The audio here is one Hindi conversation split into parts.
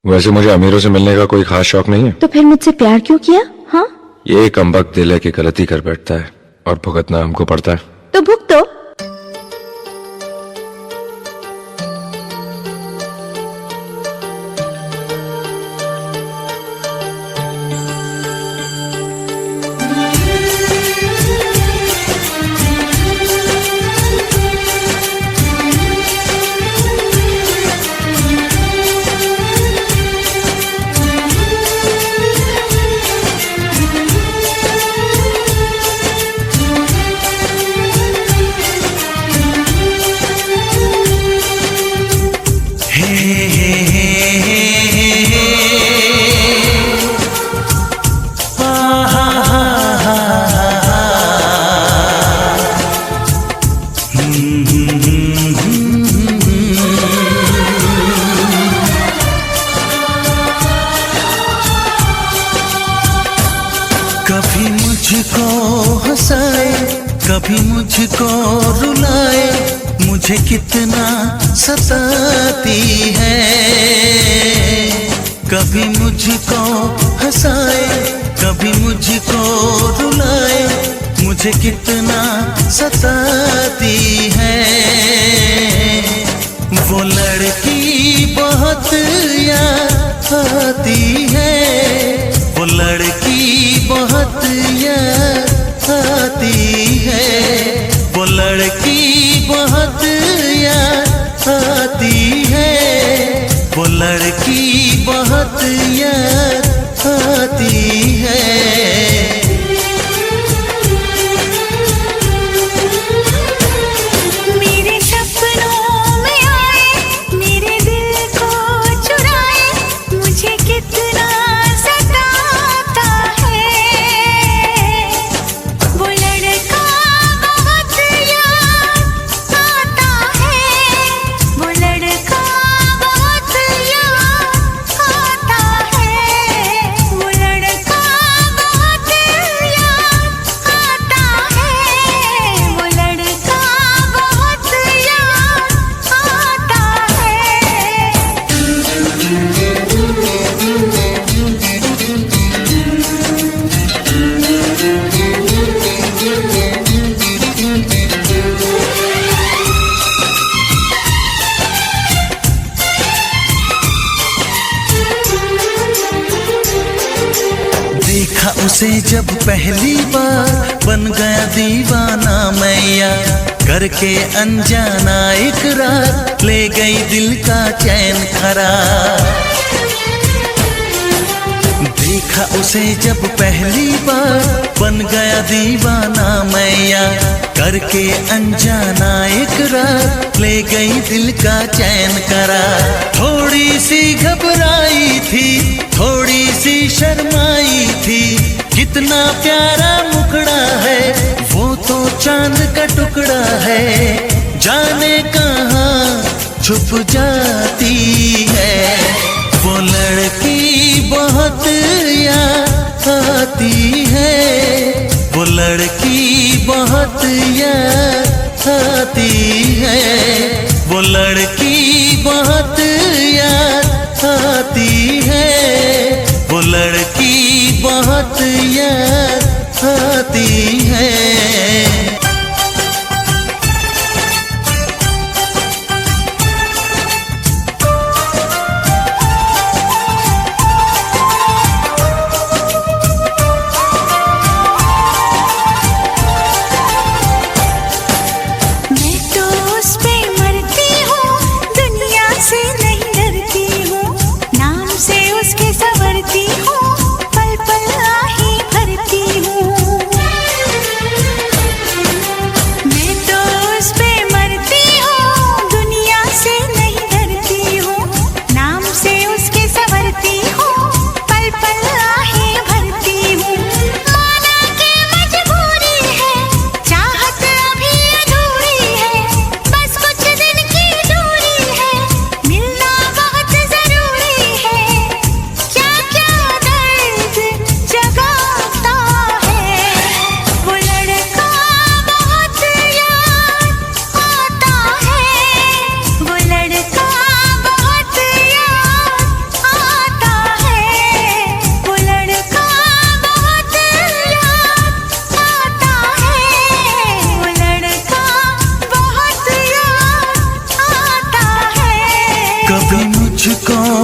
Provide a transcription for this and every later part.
वैसे मुझे अमीरों से मिलने का कोई खास शौक नहीं है। तो फिर मुझसे प्यार क्यों किया? हाँ, ये कमबख्त दिल है कि गलती कर बैठता है और भुगतना हमको पड़ता है। तो भुगतो। कभी मुझको हंसाए, कभी मुझको रुलाए, मुझे कितना सताती है। कभी मुझको हंसाए, कभी मुझको रुलाए, मुझे कितना सताती है। वो लड़की बहुत याद आती है, वो लड़की बहुत याद आती है, वो लड़की बहुत याद आती है, वो लड़की बहुत याद आती है। मेरे सपनों में आए, मेरे दिल को चुराए, मुझे कितना सताता है। वो लड़का बहुत याद आता है, वो लड़का बहुत याद आता है, वो लड़का बहुत याद आता है, वो लड़का बहुत याद आता देखा उसे जब पहली बार, बन गया दीवाना मैया, करके अनजाना इकरार, ले गई दिल का चैन करार। देखा उसे जब पहली बार, बन गया दीवाना मैया, करके अनजाना इकरार, ले गई दिल का चैन करार। थोड़ी सी घबराई थी, थोड़ी सी शर्माई थी, कितना प्यारा मुखड़ा है, वो तो चांद का टुकड़ा है, जाने कहाँ छुप जाती है। वो लड़की बहुत याद आती है, वो लड़की बहुत याद आती है, वो लड़की बहुत याद आती है, वो लड़की बहुत याद आती है। मैं तो उस पे मरती हूँ, दुनिया से नहीं डरती हूँ, नाम से उसके संवरती हूँ, पल पल आही भरती हूँ।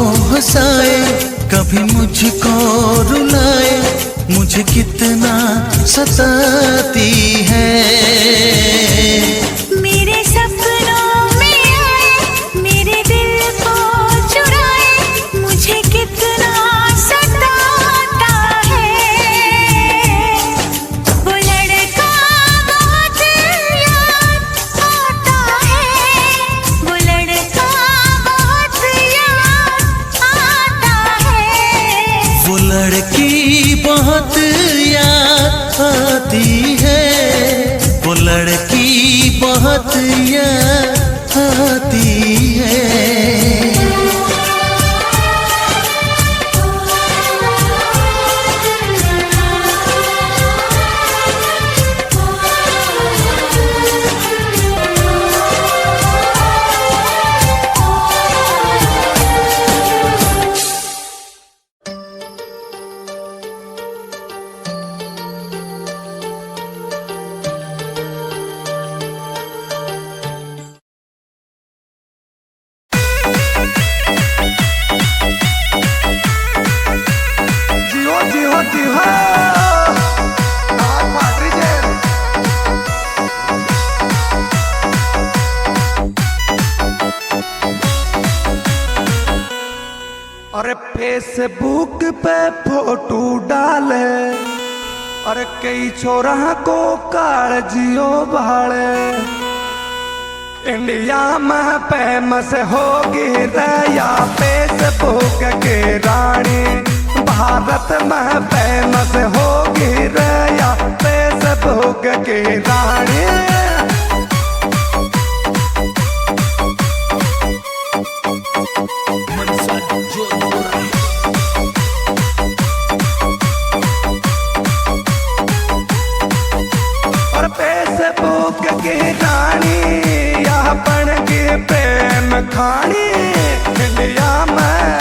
हंसाए, कभी मुझको रुलाए, मुझे कितना सताती है। मेरे सपनों में आए, मेरे दिल को चुराए, मुझे कितना सताता है। वो लड़का बहुत याद आता है, वो लड़का बहुत याद आता है। वो लड़की बहुत याद आती है, वो लड़की बहुत याद आती है। अरे फेसबुक पे फोटो डाले, अरे कई छोरा को कालजियो भाले। इंडिया में फेमस होगी रया फेसबुक के रानी, भारत में फेमस होगी रया फेसबुक के रानी। और फेसबुक की रानी यहाँ बन के प्रेम खानी, इंडिया में